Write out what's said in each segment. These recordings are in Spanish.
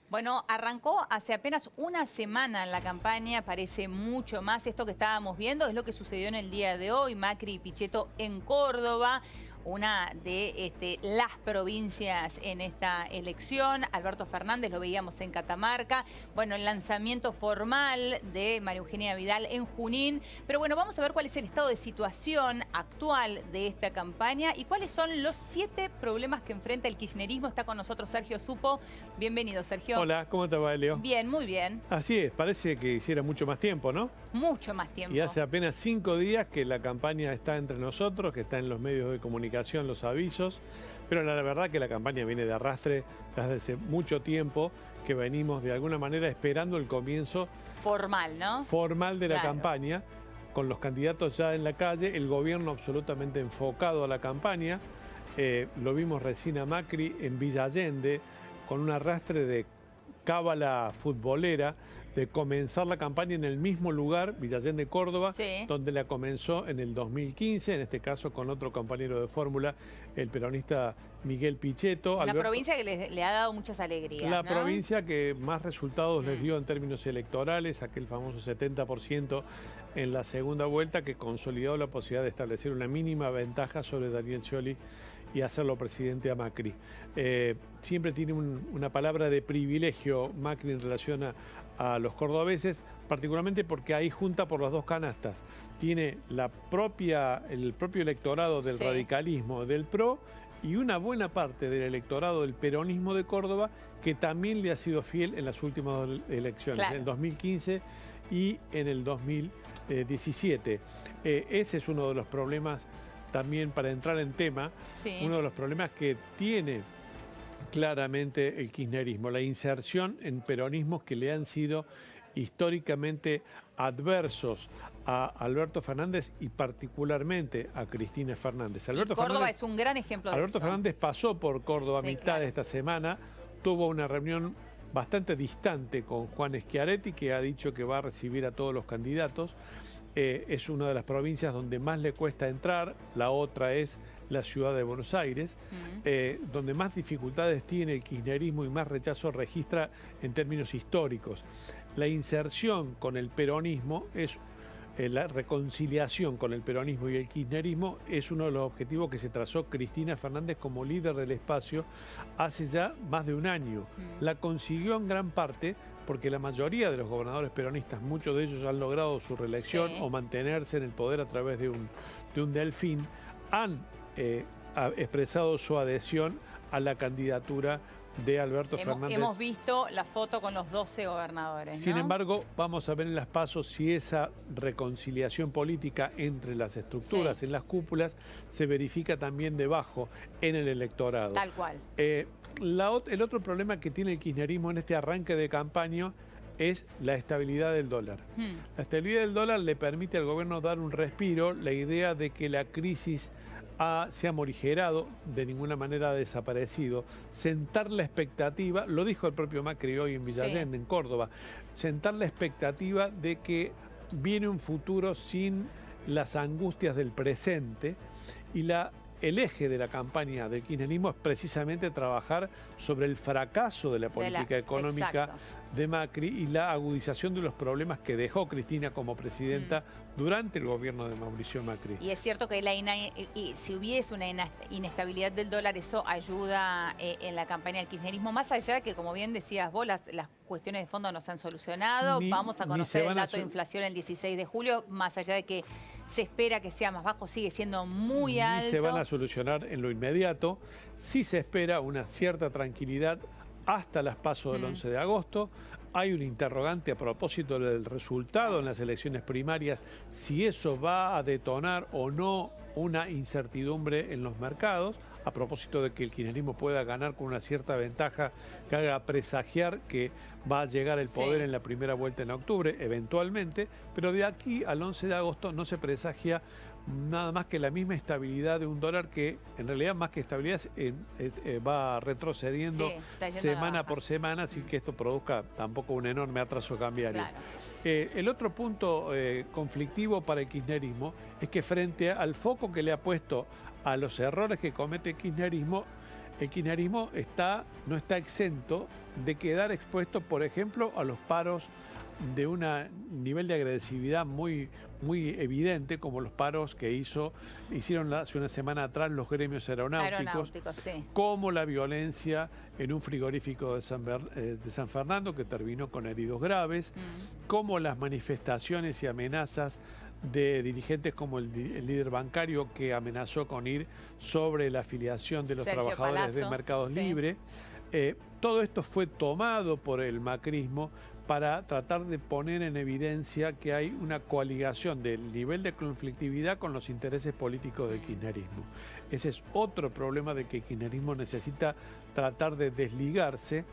Bueno, arrancó hace apenas una semana en la campaña, parece mucho más. Esto que estábamos viendo es lo que sucedió en el día de hoy, Macri y Pichetto en Córdoba, una de las provincias en esta elección. Alberto Fernández lo veíamos en Catamarca. Bueno, el lanzamiento formal de María Eugenia Vidal en Junín. Pero bueno, vamos a ver cuál es el estado de situación actual de esta campaña y cuáles son los 7 problemas que enfrenta el kirchnerismo. Está con nosotros Sergio Supo. Bienvenido, Sergio. Hola, ¿cómo te va, Leo? Bien, muy bien. Así es, parece que hiciera mucho más tiempo, ¿no? Mucho más tiempo. Y hace apenas 5 días que la campaña está entre nosotros, que está en los medios de comunicación, los avisos, pero la verdad que la campaña viene de arrastre desde hace mucho tiempo, que venimos de alguna manera esperando el comienzo formal, ¿no? Formal de la Claro. campaña, con los candidatos ya en la calle, el gobierno absolutamente enfocado a la campaña. Lo vimos recién a Macri en Villa Allende, con un arrastre de cábala futbolera, de comenzar la campaña en el mismo lugar, Villa Allende, Córdoba, Sí. donde la comenzó en el 2015, en este caso con otro compañero de fórmula, el peronista Miguel Pichetto. Una provincia que le ha dado muchas alegrías, La ¿no? provincia que más resultados les dio en términos electorales, aquel famoso 70% en la segunda vuelta, que consolidó la posibilidad de establecer una mínima ventaja sobre Daniel Scioli y hacerlo presidente a Macri. Siempre tiene una palabra de privilegio Macri en relación a los cordobeses, particularmente porque ahí junta por las dos canastas. Tiene el propio electorado del radicalismo, del PRO, y una buena parte del electorado del peronismo de Córdoba, que también le ha sido fiel en las últimas elecciones, Claro. en el 2015 y en el 2017. Ese es uno de los problemas, también para entrar en tema, uno de los problemas que tiene claramente el kirchnerismo, la inserción en peronismos que le han sido históricamente adversos a Alberto Fernández y particularmente a Cristina Fernández. Córdoba es un gran ejemplo de eso. Alberto Fernández pasó por Córdoba a mitad claro. de esta semana, tuvo una reunión bastante distante con Juan Schiaretti, que ha dicho que va a recibir a todos los candidatos. Es una de las provincias donde más le cuesta entrar, la otra es la ciudad de Buenos Aires, donde más dificultades tiene el kirchnerismo y más rechazo registra en términos históricos. La inserción con el peronismo la reconciliación con el peronismo y el kirchnerismo es uno de los objetivos que se trazó Cristina Fernández como líder del espacio hace ya más de un año. La consiguió en gran parte porque la mayoría de los gobernadores peronistas, muchos de ellos han logrado su reelección o mantenerse en el poder a través de un delfín, han expresado su adhesión a la candidatura de Alberto Fernández. Hemos visto la foto con los 12 gobernadores, ¿no? Sin embargo, vamos a ver en las PASO si esa reconciliación política entre las estructuras, en las cúpulas, se verifica también debajo en el electorado. Tal cual. El otro problema que tiene el kirchnerismo en este arranque de campaña es la estabilidad del dólar. La estabilidad del dólar le permite al gobierno dar un respiro. La idea de que la crisis se ha morigerado, de ninguna manera ha desaparecido. Sentar la expectativa, lo dijo el propio Macri hoy en Villa Allende, en Córdoba, sentar la expectativa de que viene un futuro sin las angustias del presente, y el eje de la campaña del kirchnerismo es precisamente trabajar sobre el fracaso de la política económica de Macri y la agudización de los problemas que dejó Cristina como presidenta durante el gobierno de Mauricio Macri. Y es cierto que si hubiese una inestabilidad del dólar, eso ayuda en la campaña del kirchnerismo, más allá de que, como bien decías vos, las cuestiones de fondo no se han solucionado. Vamos a conocer el dato de inflación el 16 de julio, más allá de que se espera que sea más bajo, sigue siendo muy alto. Ni se van a solucionar en lo inmediato. Sí se espera una cierta tranquilidad hasta las PASO del 11 de agosto. Hay un interrogante a propósito del resultado en las elecciones primarias, si eso va a detonar o no una incertidumbre en los mercados, a propósito de que el kirchnerismo pueda ganar con una cierta ventaja que haga presagiar que va a llegar el poder en la primera vuelta en octubre, eventualmente, pero de aquí al 11 de agosto no se presagia nada más que la misma estabilidad de un dólar que, en realidad, más que estabilidad, va retrocediendo semana por semana, sin que esto produzca tampoco un enorme atraso cambiario. Claro. El otro punto conflictivo para el kirchnerismo es que frente al foco que le ha puesto a los errores que comete el kirchnerismo, el kirchnerismo no está exento de quedar expuesto, por ejemplo, a los paros de un nivel de agresividad muy evidente, como los paros que hicieron hace una semana atrás los gremios aeronáuticos, sí. como la violencia en un frigorífico de San Fernando que terminó con heridos graves, como las manifestaciones y amenazas de dirigentes como el líder bancario que amenazó con ir sobre la afiliación de los Sergio trabajadores Palazzo, de Mercados sí. Libre. Todo esto fue tomado por el macrismo para tratar de poner en evidencia que hay una coaligación del nivel de conflictividad con los intereses políticos del kirchnerismo. Ese es otro problema de que el kirchnerismo necesita tratar de desligarse,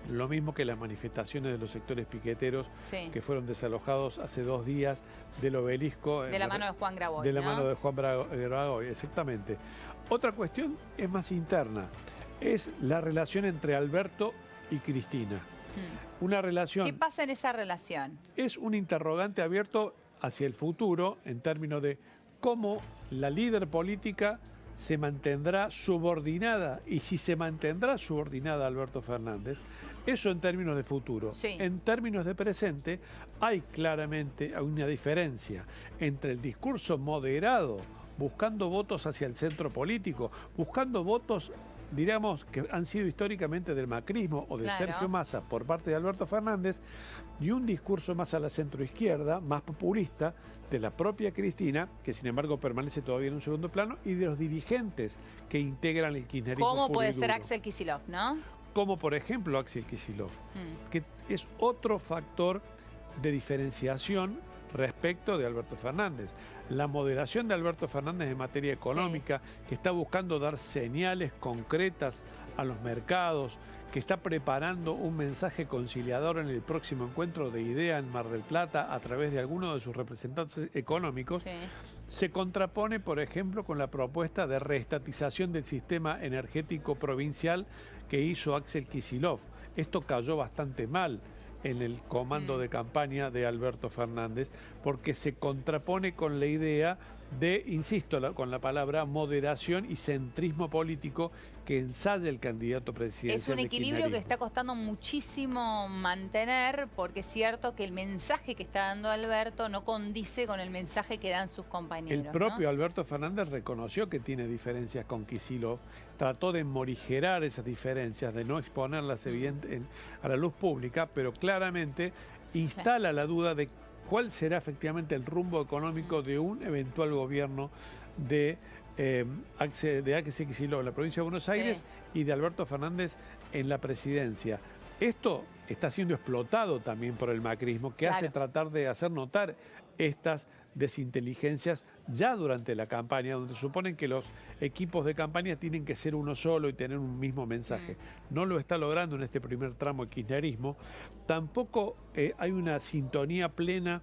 lo mismo que las manifestaciones de los sectores piqueteros que fueron desalojados hace 2 días del obelisco. De la mano de Juan Graboy. De la mano de Juan Graboy, exactamente. Otra cuestión es más interna, es la relación entre Alberto y Cristina. Una relación... ¿Qué pasa en esa relación? Es un interrogante abierto hacia el futuro en términos de cómo la líder política se mantendrá subordinada, y si se mantendrá subordinada a Alberto Fernández, eso en términos de futuro. Sí. En términos de presente, hay claramente una diferencia entre el discurso moderado, buscando votos hacia el centro político, buscando votos, diríamos, que han sido históricamente del macrismo o de Sergio Massa por parte de Alberto Fernández, y un discurso más a la centroizquierda, más populista, de la propia Cristina, que sin embargo permanece todavía en un segundo plano, y de los dirigentes que integran el kirchnerismo. ¿Cómo puede ser Axel Kicillof, no? Como por ejemplo Axel Kicillof, que es otro factor de diferenciación respecto de Alberto Fernández. La moderación de Alberto Fernández en materia económica, que está buscando dar señales concretas a los mercados, que está preparando un mensaje conciliador en el próximo encuentro de IDEA en Mar del Plata a través de algunos de sus representantes económicos, se contrapone, por ejemplo, con la propuesta de reestatización del sistema energético provincial que hizo Axel Kicillof. Esto cayó bastante mal en el comando de campaña de Alberto Fernández, porque se contrapone con la idea de, insisto, con la palabra moderación y centrismo político que ensaya el candidato presidencial. Es un equilibrio que está costando muchísimo mantener, porque es cierto que el mensaje que está dando Alberto no condice con el mensaje que dan sus compañeros. El propio Alberto Fernández reconoció que tiene diferencias con Kicillof, trató de morigerar esas diferencias, de no exponerlas a la luz pública, pero claramente instala la duda de cuál será efectivamente el rumbo económico de un eventual gobierno de Axel Kicillof en la provincia de Buenos Aires y de Alberto Fernández en la presidencia. Esto está siendo explotado también por el macrismo, que hace tratar de hacer notar estas desinteligencias ya durante la campaña, donde suponen que los equipos de campaña tienen que ser uno solo y tener un mismo mensaje. No lo está logrando en este primer tramo el kirchnerismo. Tampoco hay una sintonía plena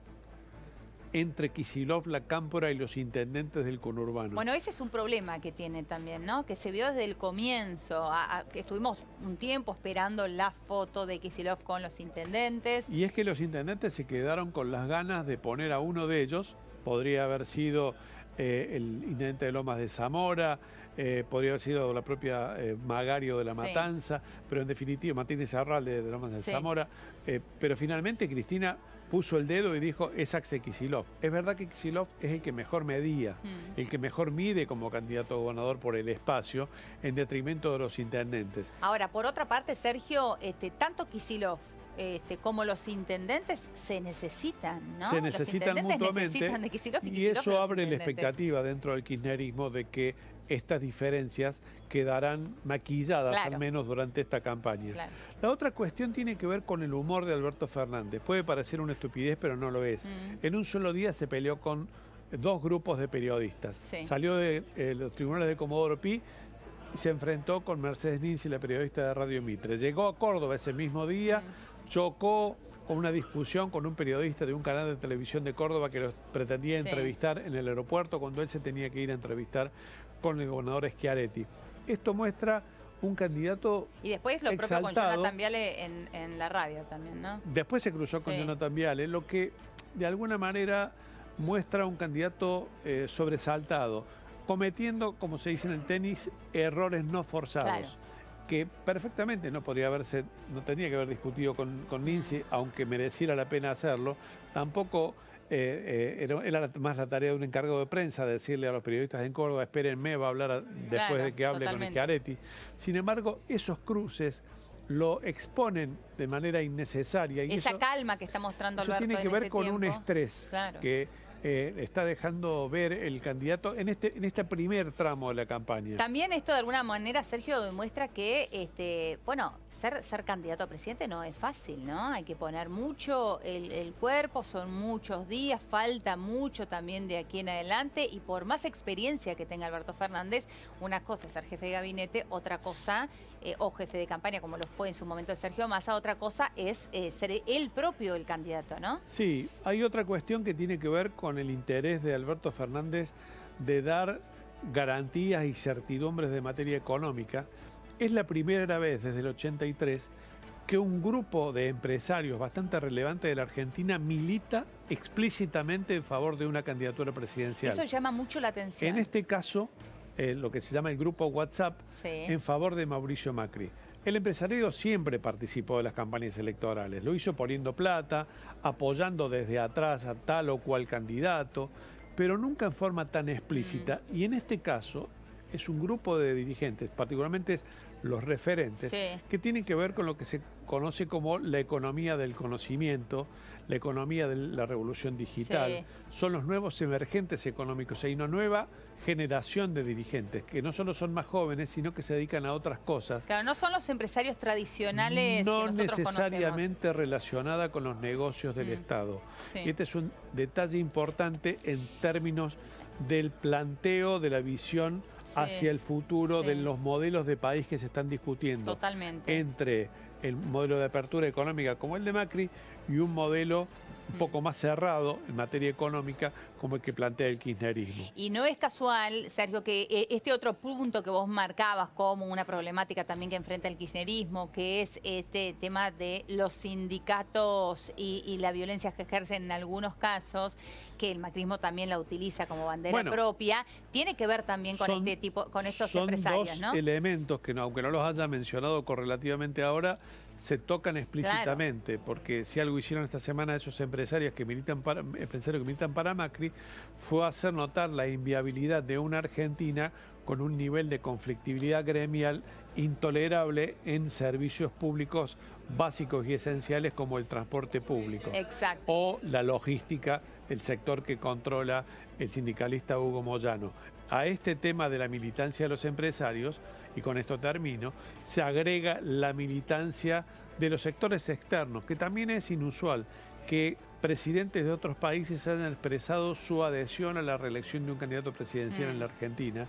entre Kicillof, la Cámpora y los intendentes del conurbano. Bueno, ese es un problema que tiene también, ¿no? Que se vio desde el comienzo, que estuvimos un tiempo esperando la foto de Kicillof con los intendentes. Y es que los intendentes se quedaron con las ganas de poner a uno de ellos. Podría haber sido el intendente de Lomas de Zamora, podría haber sido la propia Magario de la Matanza, pero en definitiva Martínez Arral de Lomas de Zamora. Pero finalmente Cristina puso el dedo y dijo, es Axel Kicillof. Es verdad que Kicillof es el que mejor medía, el que mejor mide como candidato a gobernador por el espacio, en detrimento de los intendentes. Ahora, por otra parte, Sergio, tanto Kicillof como los intendentes se necesitan, ¿no? Se necesitan mutuamente, necesitan de Kicillof y eso abre la expectativa dentro del kirchnerismo de que estas diferencias quedarán maquilladas al menos durante esta campaña. La otra cuestión tiene que ver con el humor de Alberto Fernández. Puede parecer una estupidez, pero no lo es. En un solo día se peleó con 2 grupos de periodistas. Salió de los tribunales de Comodoro Pi y se enfrentó con Mercedes Ninzi, la periodista de Radio Mitre. Llegó a Córdoba ese mismo día, chocó con una discusión con un periodista de un canal de televisión de Córdoba que los pretendía entrevistar en el aeropuerto cuando él se tenía que ir a entrevistar con el gobernador Schiaretti. Esto muestra un candidato y después lo propio con Jonathan Viale en la radio también, ¿no? Después se cruzó con Jonathan Viale, lo que de alguna manera muestra un candidato sobresaltado. cometiendo, como se dice en el tenis, errores no forzados. Claro. Que perfectamente no tenía que haber discutido con Lindsay, aunque mereciera la pena hacerlo. Tampoco era más la tarea de un encargado de prensa decirle a los periodistas en Córdoba, espérenme, va a hablar después de que hable totalmente. con Schiaretti. Sin embargo, esos cruces lo exponen de manera innecesaria. Y Esa calma que está mostrando eso Alberto tiene que en ver este con tiempo. un estrés Claro. que está dejando ver el candidato en este primer tramo de la campaña. También esto de alguna manera, Sergio, demuestra que, bueno, ser candidato a presidente no es fácil, ¿no? Hay que poner mucho el cuerpo, son muchos días, falta mucho también de aquí en adelante y por más experiencia que tenga Alberto Fernández, una cosa es ser jefe de gabinete, otra cosa, o jefe de campaña como lo fue en su momento Sergio Massa, otra cosa es ser él propio el candidato, ¿no? Sí, hay otra cuestión que tiene que ver con el interés de Alberto Fernández de dar garantías y certidumbres de materia económica. Es la primera vez desde el 83 que un grupo de empresarios bastante relevante de la Argentina milita explícitamente en favor de una candidatura presidencial. Eso llama mucho la atención. En este caso, lo que se llama el grupo WhatsApp, Sí. en favor de Mauricio Macri. El empresariado siempre participó de las campañas electorales, lo hizo poniendo plata, apoyando desde atrás a tal o cual candidato, pero nunca en forma tan explícita. Y en este caso es un grupo de dirigentes, particularmente los referentes, Sí. que tienen que ver con lo que se conoce como la economía del conocimiento, la economía de la revolución digital. Sí. Son los nuevos emergentes económicos. Hay una nueva generación de dirigentes que no solo son más jóvenes, sino que se dedican a otras cosas. Claro, no son los empresarios tradicionales No que nosotros necesariamente relacionada con los negocios del Estado. Sí. Y este es un detalle importante en términos del planteo de la visión hacia el futuro, Sí. de los modelos de país que se están discutiendo. Totalmente. Entre el modelo de apertura económica como el de Macri y un modelo un poco más cerrado en materia económica como el que plantea el kirchnerismo. Y no es casual, Sergio, que este otro punto que vos marcabas como una problemática también que enfrenta el kirchnerismo, que es este tema de los sindicatos y la violencia que ejercen en algunos casos, que el macrismo también la utiliza como bandera propia, tiene que ver también con estos empresarios, son ¿no? dos elementos que, aunque no los haya mencionado correlativamente ahora, se tocan explícitamente, porque si algo hicieron esta semana esos empresarios que militan para Macri, fue hacer notar la inviabilidad de una Argentina con un nivel de conflictividad gremial intolerable en servicios públicos básicos y esenciales como el transporte público. Exacto. O la logística, el sector que controla el sindicalista Hugo Moyano. A este tema de la militancia de los empresarios, y con esto termino, se agrega la militancia de los sectores externos, que también es inusual que presidentes de otros países hayan expresado su adhesión a la reelección de un candidato presidencial en la Argentina,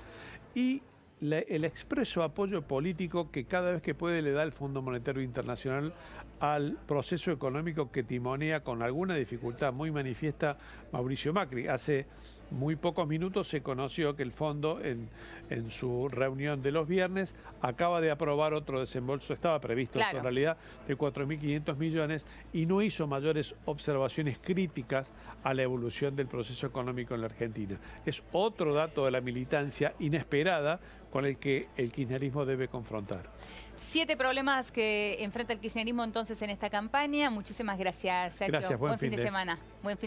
y el expreso apoyo político que cada vez que puede le da el Fondo Monetario Internacional al proceso económico que timonea con alguna dificultad muy manifiesta Mauricio Macri. Hace muy pocos minutos se conoció que el fondo en su reunión de los viernes acaba de aprobar otro desembolso, estaba previsto en realidad de 4.500 millones y no hizo mayores observaciones críticas a la evolución del proceso económico en la Argentina. Es otro dato de la militancia inesperada con el que el kirchnerismo debe confrontar. 7 problemas que enfrenta el kirchnerismo entonces en esta campaña. Muchísimas gracias, Sergio. Gracias, buen fin de semana. Buen fin de semana.